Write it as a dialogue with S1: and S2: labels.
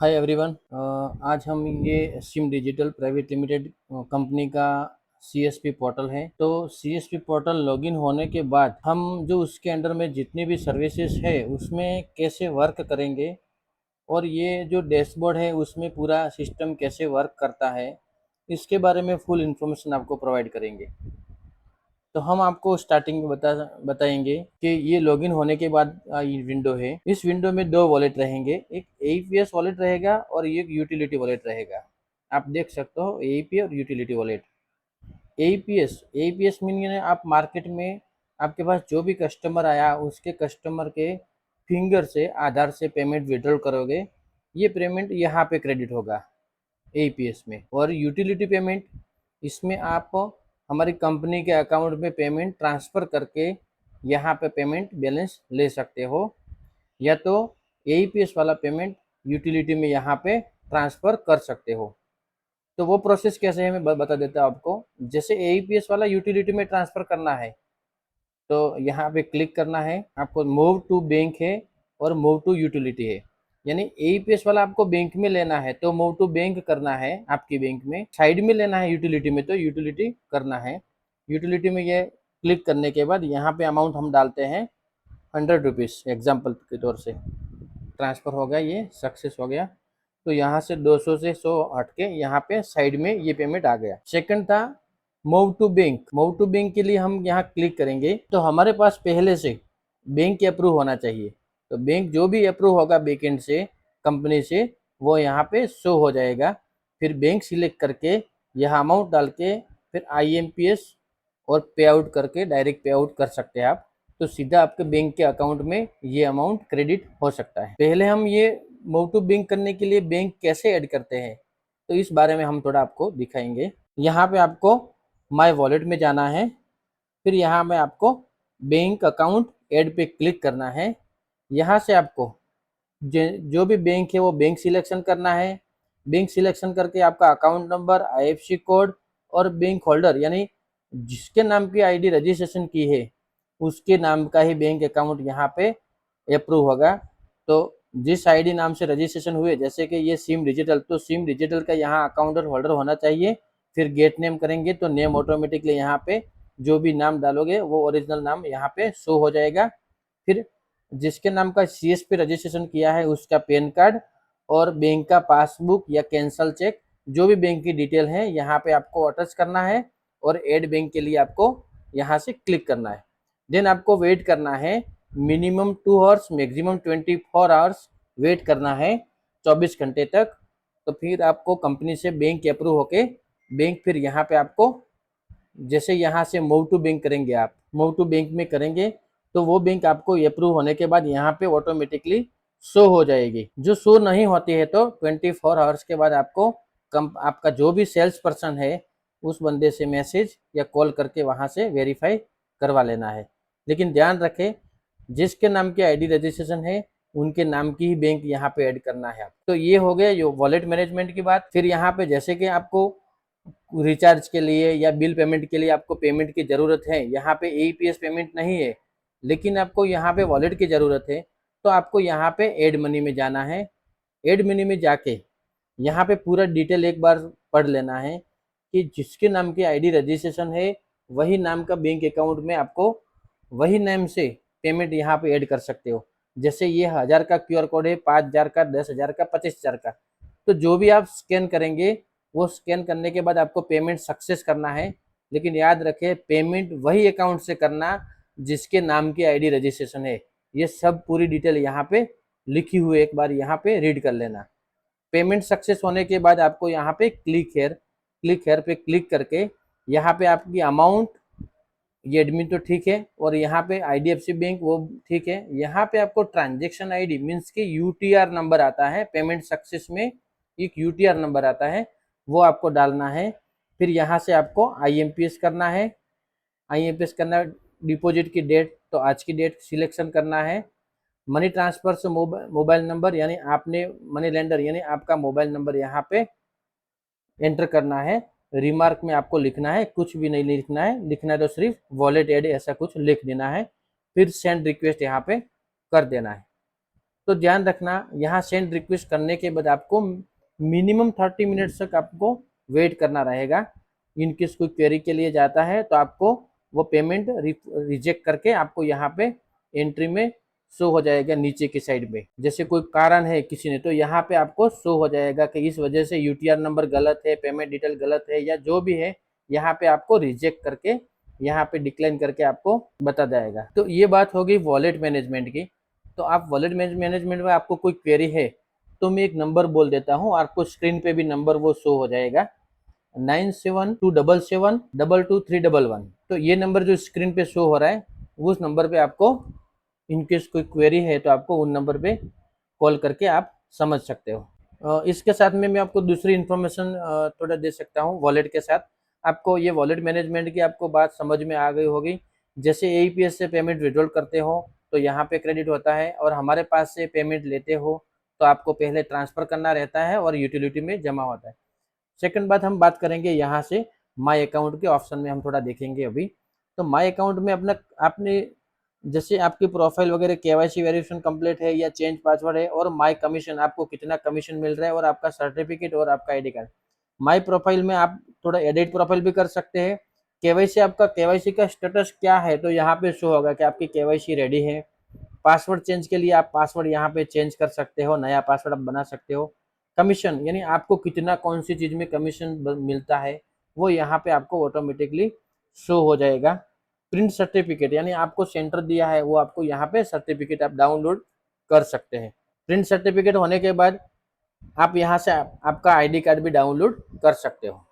S1: Hi everyone. आज हम ये SIM digital private limited company का सीएसपी पोर्टल है। तो सीएसपी पोर्टल लॉगिन होने के बाद हम जो उसके अंडर में जितनी भी सर्विसेज है उसमें कैसे वर्क करेंगे और ये जो डैशबोर्ड है उसमें पूरा सिस्टम कैसे वर्क करता है, इसके बारे में फुल इन्फॉर्मेशन आपको प्रोवाइड करेंगे। तो हम आपको स्टार्टिंग में बताएंगे कि ये लॉगिन होने के बाद ये विंडो है। इस विंडो में दो वॉलेट रहेंगे, एक एईपीएस वॉलेट रहेगा और एक यूटिलिटी वॉलेट रहेगा। आप देख सकते हो एईपी और utility wallet. AEPS AEPS mean आप मार्केट में आपके पास जो भी कस्टमर आया उसके कस्टमर के फिंगर से आधार से पेमेंट विड्रॉल करोगे, ये पेमेंट यहाँ पे क्रेडिट होगा एईपीएस में। और यूटिलिटी पेमेंट, इसमें आप हमारी कंपनी के अकाउंट में पेमेंट ट्रांसफ़र करके यहाँ पे पेमेंट बैलेंस ले सकते हो, या तो एईपीएस वाला पेमेंट यूटिलिटी में यहाँ पे ट्रांसफ़र कर सकते हो। तो वो प्रोसेस कैसे है मैं बता देता हूँ आपको। जैसे एईपीएस वाला यूटिलिटी में ट्रांसफ़र करना है तो यहाँ पे क्लिक करना है, आपको मूव टू बैंक है और मूव टू यूटिलिटी है। यानी एईपीएस वाला आपको बैंक में लेना है तो मूव टू बैंक करना है आपकी बैंक में, साइड में लेना है यूटिलिटी में तो यूटिलिटी करना है। यूटिलिटी में ये क्लिक करने के बाद यहाँ पे अमाउंट हम डालते हैं 100 रुपीज़ एग्जाम्पल के तौर से। ट्रांसफ़र हो गया, ये सक्सेस हो गया। तो यहाँ से 200 से 100 हट के यहाँ पे साइड में ये पेमेंट आ गया। सेकंड था move to bank. Move to bank के लिए हम यहाँ क्लिक करेंगे तो हमारे पास पहले से बैंक अप्रूव होना चाहिए। तो बैंक जो भी अप्रूव होगा बैकएंड से कंपनी से वो यहाँ पे शो हो जाएगा। फिर बैंक सिलेक्ट करके यह अमाउंट डाल के फिर आईएमपीएस और पे आउट करके डायरेक्ट पे आउट कर सकते हैं आप। तो सीधा आपके बैंक के अकाउंट में ये अमाउंट क्रेडिट हो सकता है। पहले हम ये मूव टू बैंक करने के लिए बैंक कैसे ऐड करते हैं तो इस बारे में हम थोड़ा आपको दिखाएंगे। यहाँ पे आपको माय वॉलेट में जाना है, फिर यहाँ में आपको बैंक अकाउंट ऐड पे क्लिक करना है। यहाँ से आपको जो भी बैंक है वो बैंक सिलेक्शन करना है। बैंक सिलेक्शन करके आपका अकाउंट नंबर, आईएफएससी कोड और बैंक होल्डर यानी जिसके नाम की आईडी रजिस्ट्रेशन की है उसके नाम का ही बैंक अकाउंट यहाँ पे अप्रूव होगा। तो जिस आईडी नाम से रजिस्ट्रेशन हुए, जैसे कि ये सिम डिजिटल, तो सिम डिजिटल का यहाँ अकाउंट और होल्डर होना चाहिए। फिर गेट नेम करेंगे तो नेम ऑटोमेटिकली यहाँ पे जो भी नाम डालोगे वो ओरिजिनल नाम यहाँ पे शो हो जाएगा। फिर जिसके नाम का सीएसपी रजिस्ट्रेशन किया है उसका पैन कार्ड और बैंक का पासबुक या कैंसल चेक, जो भी बैंक की डिटेल है यहाँ पे आपको अटैच करना है और ऐड बैंक के लिए आपको यहाँ से क्लिक करना है। देन आपको वेट करना है minimum 2 hours maximum 24 hours wait करना है, 24 घंटे तक। तो फिर आपको कंपनी से बैंक अप्रूव होके बैंक फिर यहाँ पे आपको जैसे यहाँ से मूव टू बैंक करेंगे, आप मूव टू बैंक में करेंगे तो वो बैंक आपको अप्रूव होने के बाद यहाँ पे ऑटोमेटिकली शो हो जाएगी। जो शो नहीं होती है तो 24 आवर्स के बाद आपको आपका जो भी सेल्स पर्सन है उस बंदे से मैसेज या कॉल करके वहाँ से वेरीफाई करवा लेना है। लेकिन ध्यान रखें जिसके नाम की आईडी रजिस्ट्रेशन है उनके नाम की ही बैंक यहाँ पे ऐड करना है आप। तो ये हो गया ये वॉलेट मैनेजमेंट की बात। फिर यहाँ पे जैसे कि आपको रिचार्ज के लिए या बिल पेमेंट के लिए आपको पेमेंट की ज़रूरत है, यहाँ पे एईपीएस पेमेंट नहीं है लेकिन आपको यहाँ पे वॉलेट की ज़रूरत है, तो आपको यहाँ पे ऐड मनी में जाना है। ऐड मनी में जाके यहाँ पे पूरा डिटेल एक बार पढ़ लेना है कि जिसके नाम की आईडी रजिस्ट्रेशन है वही नाम का बैंक अकाउंट में आपको वही नेम से पेमेंट यहाँ पे ऐड कर सकते हो। जैसे ये 1000 का क्यूआर कोड है, 5000 का, 10,000 का, 25,000 का, तो जो भी आप स्कैन करेंगे वो स्कैन करने के बाद आपको पेमेंट सक्सेस करना है। लेकिन याद रखें पेमेंट वही अकाउंट से करना जिसके नाम की आईडी रजिस्ट्रेशन है। ये सब पूरी डिटेल यहाँ पे लिखी हुई है, एक बार यहाँ पे रीड कर लेना। पेमेंट सक्सेस होने के बाद आपको यहाँ पे क्लिक हेयर पे क्लिक करके यहाँ पे आपकी अमाउंट, ये एडमिन तो ठीक है, और यहाँ पे आईडीएफसी बैंक वो ठीक है। यहाँ पे आपको ट्रांजेक्शन आईडी मीन्स की यूटीआर नंबर आता है, पेमेंट सक्सेस में एक यूटीआर नंबर आता है वो आपको डालना है। फिर यहाँ से आपको आईएमपीएस करना है। आईएमपीएस करना, डिपॉजिट की डेट तो आज की डेट सिलेक्शन करना है। मनी ट्रांसफर से मोबाइल नंबर यानी आपने मनी लेंडर यानी आपका मोबाइल नंबर यहाँ पे एंटर करना है। रिमार्क में आपको लिखना है, कुछ भी नहीं लिखना है, लिखना है तो सिर्फ वॉलेट ऐड ऐसा कुछ लिख देना है। फिर सेंड रिक्वेस्ट यहाँ पे कर देना है। तो ध्यान रखना, यहाँ सेंड रिक्वेस्ट करने के बाद आपको मिनिमम 30 मिनट्स तक आपको वेट करना रहेगा। इनकेस कोई क्वेरी के लिए जाता है तो आपको वो पेमेंट रिजेक्ट करके आपको यहाँ पे एंट्री में शो हो जाएगा नीचे की साइड में। जैसे कोई कारण है किसी ने, तो यहाँ पे आपको शो हो जाएगा कि इस वजह से यूटीआर नंबर गलत है, पेमेंट डिटेल गलत है या जो भी है, यहाँ पे आपको रिजेक्ट करके यहाँ पे डिक्लाइन करके आपको बता जाएगा। तो ये बात हो गई वॉलेट मैनेजमेंट की। तो आप वॉलेट मैनेजमेंट में आपको कोई क्वेरी है तो मैं एक नंबर बोल देता हूँ, आपको स्क्रीन पे भी नंबर वो शो हो जाएगा, 9727722311। तो ये नंबर जो स्क्रीन पे शो हो रहा है, उस नंबर पे आपको इनकेस कोई क्वेरी है तो आपको उन नंबर पे कॉल करके आप समझ सकते हो। इसके साथ में मैं आपको दूसरी इन्फॉर्मेशन थोड़ा दे सकता हूँ वॉलेट के साथ। आपको ये वॉलेट मैनेजमेंट की आपको बात समझ में आ गई होगी। जैसे एईपीएस से पेमेंट विड्रॉल करते हो तो यहाँ पे क्रेडिट होता है, और हमारे पास से पेमेंट लेते हो तो आपको पहले ट्रांसफर करना रहता है और यूटिलिटी में जमा होता है। सेकंड बात हम बात करेंगे यहाँ से माई अकाउंट के ऑप्शन में, हम थोड़ा देखेंगे अभी। तो माई अकाउंट में अपना आपने जैसे आपकी प्रोफाइल वगैरह केवाईसी वेरिफिकेशन कंप्लीट है या चेंज पासवर्ड है, और माई कमीशन आपको कितना कमीशन मिल रहा है, और आपका सर्टिफिकेट और आपका आईडी कार्ड। माई प्रोफाइल में आप थोड़ा एडिट प्रोफाइल भी कर सकते हैं। केवाईसी आपका केवाईसी का स्टेटस क्या है तो यहाँ पे शो होगा कि आपकी केवाईसी रेडी है। पासवर्ड चेंज के लिए आप पासवर्ड यहाँ पे चेंज कर सकते हो, नया पासवर्ड आप बना सकते हो। कमीशन यानी आपको कितना कौन सी चीज में कमीशन मिलता है वो यहाँ पे आपको ऑटोमेटिकली शो हो जाएगा। प्रिंट सर्टिफिकेट यानी आपको सेंटर दिया है वो आपको यहाँ पे सर्टिफिकेट आप डाउनलोड कर सकते हैं। प्रिंट सर्टिफिकेट होने के बाद आप यहाँ से आपका आईडी कार्ड भी डाउनलोड कर सकते हो।